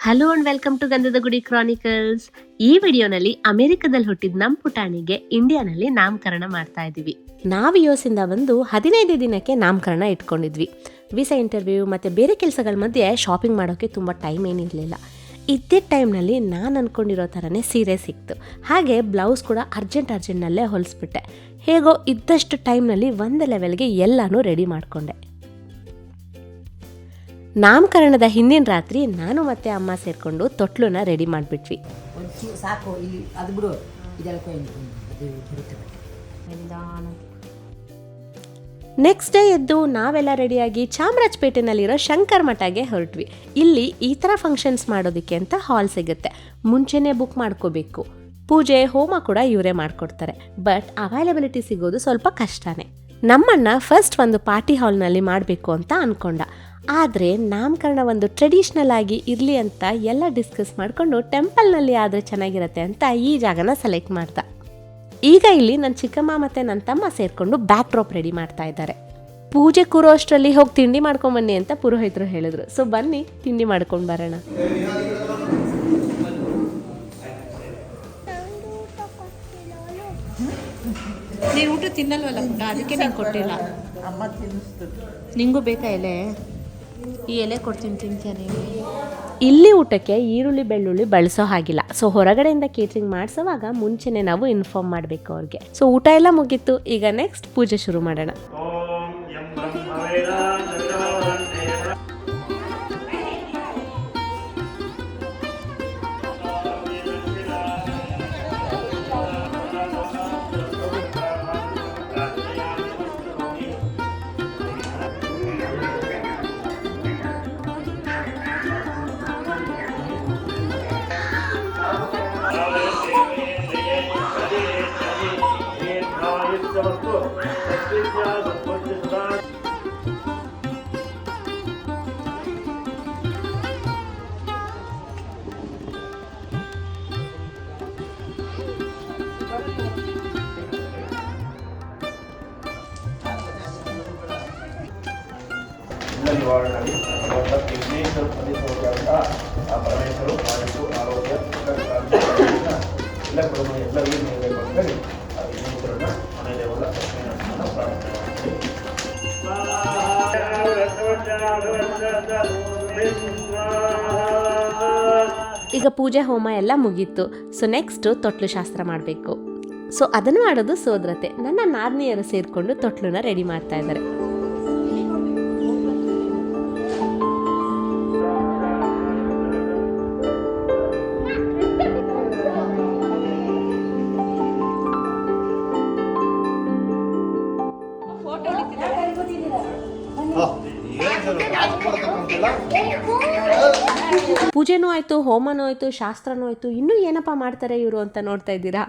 Hello and welcome to ಗಂಧದ ಗುಡಿ Chronicles. ಈ ವಿಡಿಯೋನಲ್ಲಿ ಅಮೆರಿಕದಲ್ಲಿ ಹುಟ್ಟಿದ ನಮ್ ಪುಟಾಣಿಗೆ ಇಂಡಿಯಾನಲ್ಲಿ ನಾಮಕರಣ ಮಾಡ್ತಾ ಇದೀವಿ. ನಾವು ಯುಎಸ್ಇಂದ ಬಂದು 15 ದಿನಕ್ಕೆ ನಾಮಕರಣ ಇಟ್ಕೊಂಡಿದ್ವಿ. ವೀಸಾ ಇಂಟರ್ವ್ಯೂ ಮತ್ತೆ ಬೇರೆ ಕೆಲಸಗಳ ಮಧ್ಯೆ ಶಾಪಿಂಗ್ ಮಾಡೋಕೆ ತುಂಬ ಟೈಮ್ ಏನಿರಲಿಲ್ಲ. ಇದ್ದಿದ್ದ ಟೈಮ್ನಲ್ಲಿ ನಾನು ಅಂದ್ಕೊಂಡಿರೋ ಥರನೇ ಸೀರೆ ಸಿಕ್ತು. ಹಾಗೆ ಬ್ಲೌಸ್ ಕೂಡ ಅರ್ಜೆಂಟ್ನಲ್ಲೇ ಹೊಲಿಸ್ಬಿಟ್ಟೆ. ಹೇಗೋ ಇದ್ದಷ್ಟು ಟೈಮ್ನಲ್ಲಿ ಒಂದು ಲೆವೆಲ್ಗೆ ಎಲ್ಲನೂ ರೆಡಿ ಮಾಡಿಕೊಂಡೆ. ನಾಮಕರಣದ ಹಿಂದಿನ ರಾತ್ರಿ ನಾನು ಮತ್ತೆ ಅಮ್ಮ ಸೇರಿಕೊಂಡು ತೊಟ್ಲನ್ನ ರೆಡಿ ಮಾಡಿಬಿಟ್ವಿ. ಸಾಕು ಇಲ್ಲಿ ಅದು ಬಿಡು, ನೆಕ್ಸ್ಟ್ ಡೇ ಎದ್ದು ನಾವೆಲ್ಲ ರೆಡಿಯಾಗಿ ಚಾಮರಾಜಪೇಟೆನಲ್ಲಿರೋ ಶಂಕರ್ ಮಠಗೆ ಹೊರಟ್ವಿ. ಇಲ್ಲಿ ಈ ಥರ ಫಂಕ್ಷನ್ಸ್ ಮಾಡೋದಕ್ಕೆ ಅಂತ ಹಾಲ್ ಸಿಗುತ್ತೆ. ಮುಂಚೆನೇ ಬುಕ್ ಮಾಡ್ಕೋಬೇಕು. ಪೂಜೆ ಹೋಮ ಕೂಡ ಇವರೇ ಮಾಡಿಕೊಡ್ತಾರೆ. ಬಟ್ ಅವೈಲಬಿಲಿಟಿ ಸಿಗೋದು ಸ್ವಲ್ಪ ಕಷ್ಟನೇ. ನಮ್ಮಣ್ಣ ಫಸ್ಟ್ ಒಂದು ಪಾರ್ಟಿ ಹಾಲ್ನಲ್ಲಿ ಮಾಡಬೇಕು ಅಂತ ಅಂದ್ಕೊಂಡ. ಆದರೆ ನಾಮಕರಣ ಒಂದು ಟ್ರೆಡಿಷ್ನಲ್ ಆಗಿ ಇರಲಿ ಅಂತ ಎಲ್ಲ ಡಿಸ್ಕಸ್ ಮಾಡಿಕೊಂಡು ಟೆಂಪಲ್ನಲ್ಲಿ ಆದರೆ ಚೆನ್ನಾಗಿರುತ್ತೆ ಅಂತ ಈ ಜಾಗನ ಸೆಲೆಕ್ಟ್ ಮಾಡ್ದ. ಈಗ ಇಲ್ಲಿ ನನ್ನ ಚಿಕ್ಕಮ್ಮ ಮತ್ತು ನನ್ನ ತಮ್ಮ ಸೇರಿಕೊಂಡು ಬ್ಯಾಕ್ ಡ್ರಾಪ್ ರೆಡಿ ಮಾಡ್ತಾ ಇದ್ದಾರೆ. ಪೂಜೆ ಕೂರೋ ಅಷ್ಟರಲ್ಲಿ ಹೋಗಿ ತಿಂಡಿ ಮಾಡ್ಕೊಂಬನ್ನಿ ಅಂತ ಪುರೋಹಿತರು ಹೇಳಿದ್ರು. ಸೊ ಬನ್ನಿ ತಿಂಡಿ ಮಾಡ್ಕೊಂಡು ಬರೋಣ. ನೀನು ಊಟ ತಿನ್ನಲ್ವಲ್ಲ ಪುಟ್ಟ, ಅದಕ್ಕೆ ನೀನು ಕೊಟ್ಟಿಲ್ಲ. ಅಮ್ಮ ತಿನ್ನಿಸ್ತು. ನಿಂಗೂ ಬೇಕಾ ಎಲೆ? ಈ ಎಲೆ ಕೊಡ್ತೀನಿ, ತಿಂತೀಯ ನೀವು? ಇಲ್ಲಿ ಊಟಕ್ಕೆ ಈರುಳ್ಳಿ ಬೆಳ್ಳುಳ್ಳಿ ಬಳಸೋ ಹಾಗಿಲ್ಲ. ಸೊ ಹೊರಗಡೆಯಿಂದ ಕೇಟ್ರಿಂಗ್ ಮಾಡಿಸೋವಾಗ ಮುಂಚೆನೇ ನಾವು ಇನ್ಫಾರ್ಮ್ ಮಾಡಬೇಕು ಅವ್ರಿಗೆ. ಸೊ ಊಟ ಎಲ್ಲ ಮುಗೀತು. ಈಗ ನೆಕ್ಸ್ಟ್ ಪೂಜೆ ಶುರು ಮಾಡೋಣ. ನಿವಾರಣೆಗೆ ವಿಘ್ನೇಶ್ವರ ಪ್ರದೇಶವಾದಂಥ ಆ ಪರಮೇಶ್ವರು ಆಯುಷು ಆರೋಗ್ಯ ಎಲ್ಲ ಕುಟುಂಬ ಎಲ್ಲರಿಗೂ ನೀಡಬೇಕು ಅಂತೇಳಿ ಆ ವಿಘ್ನೇಶ್ವರನ ಮನೆ ದೇವರ ಲಕ್ಷ್ಮೀನರಸಿಂಹನ ಪ್ರಾರ್ಥನೆ ಮಾಡ್ತೀವಿ. ಈಗ ಪೂಜೆ ಹೋಮ ಎಲ್ಲ ಮುಗೀತು. ಸೊ ನೆಕ್ಸ್ಟು ತೊಟ್ಲು ಶಾಸ್ತ್ರ ಮಾಡಬೇಕು. ಸೊ ಅದನ್ನು ಮಾಡೋದು ಸೋದರತೆ. ನನ್ನ ನಾದಿನಿಯರು ಸೇರಿಕೊಂಡು ತೊಟ್ಲನ್ನ ರೆಡಿ ಮಾಡ್ತಾ ಇದ್ದಾರೆ. ಪೂಜೆನೂ ಆಯಿತು, ಹೋಮನೂ ಆಯಿತು, ಶಾಸ್ತ್ರನೂ ಆಯಿತು. ಇನ್ನೂ ಏನಪ್ಪ ಮಾಡ್ತಾರೆ ಇವರು ಅಂತ ನೋಡ್ತಾ ಇದ್ದೀರಾ.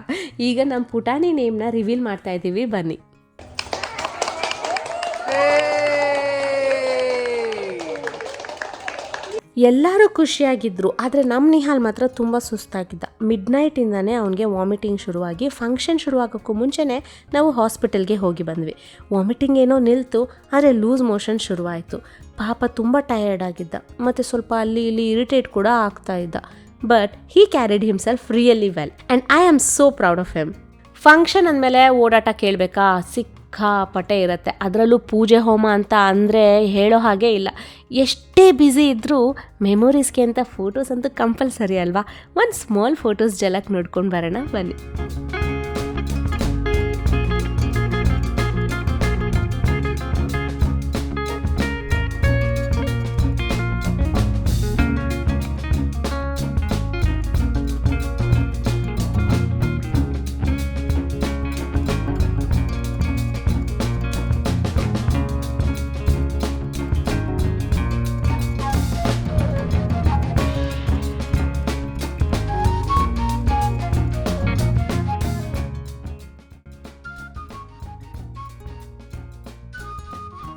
ಈಗ ನಮ್ಮ ಪುಟಾಣಿ ನೇಮ್ನ ರಿವೀಲ್ ಮಾಡ್ತಾ ಇದ್ದೀವಿ, ಬನ್ನಿ. ಎಲ್ಲರೂ ಖುಷಿಯಾಗಿದ್ದರು. ಆದರೆ ನಮ್ಮ ನಿಹಾಲ್ ಮಾತ್ರ ತುಂಬ ಸುಸ್ತಾಗಿದ್ದ. ಮಿಡ್ನೈಟಿಂದನೇ ಅವನಿಗೆ ವಾಮಿಟಿಂಗ್ ಶುರುವಾಗಿ ಫಂಕ್ಷನ್ ಶುರುವಾಗೋಕ್ಕೂ ಮುಂಚೆನೇ ನಾವು ಹಾಸ್ಪಿಟಲ್ಗೆ ಹೋಗಿ ಬಂದ್ವಿ. ವಾಮಿಟಿಂಗ್ ಏನೋ ನಿಲ್ತು, ಆದರೆ ಲೂಸ್ ಮೋಷನ್ ಶುರುವಾಯಿತು. ಪಾಪ ತುಂಬ ಟಯರ್ಡ್ ಆಗಿದ್ದ ಮತ್ತು ಸ್ವಲ್ಪ ಅಲ್ಲಿ ಇಲ್ಲಿ ಇರಿಟೇಟ್ ಕೂಡ ಆಗ್ತಾ ಇದ್ದ. But he carried himself really well and I am so proud of him. Function ಅಂದಮೇಲೆ ಓಡಾಟ ಕೇಳಬೇಕಾ, ಸಿಕ್ಕಾಪಟ್ಟೆ ಇರುತ್ತೆ. ಅದರಲ್ಲೂ ಪೂಜೆ ಹೋಮ ಅಂತ ಅಂದರೆ ಹೇಳೋ ಹಾಗೆ ಇಲ್ಲ. ಎಷ್ಟೇ ಬ್ಯುಸಿ ಇದ್ದರೂ ಮೆಮೊರೀಸ್ಗೆ ಅಂತ ಫೋಟೋಸ್ ಅಂತೂ ಕಂಪಲ್ಸರಿ ಅಲ್ವಾ. ಒಂದು ಸ್ಮಾಲ್ ಫೋಟೋಸ್ ಜಲಕ್ ನೋಡ್ಕೊಂಡು ಬರೋಣ, ಬನ್ನಿ.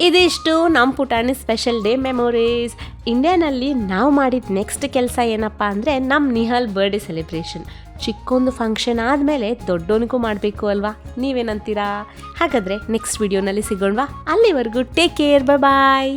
ಇದಿಷ್ಟು ನಮ್ಮ ಪುಟಾಣಿ ಸ್ಪೆಷಲ್ ಡೇ ಮೆಮೊರೀಸ್. ಇಂಡಿಯಾನಲ್ಲಿ ನಾವು ಮಾಡಿದ ನೆಕ್ಸ್ಟ್ ಕೆಲಸ ಏನಪ್ಪ ಅಂದರೆ ನಮ್ಮ ನಿಹಾಲ್ ಬರ್ಡೇ ಸೆಲೆಬ್ರೇಷನ್. ಚಿಕ್ಕೊಂದು ಫಂಕ್ಷನ್ ಆದಮೇಲೆ ದೊಡ್ಡವನಿಗೂ ಮಾಡಬೇಕು ಅಲ್ವಾ, ನೀವೇನಂತೀರಾ? ಹಾಗಾದರೆ ನೆಕ್ಸ್ಟ್ ವಿಡಿಯೋನಲ್ಲಿ ಸಿಗೋಣವಾ. ಅಲ್ಲಿವರೆಗೂ ಟೇಕ್ ಕೇರ್, ಬಾಯ್.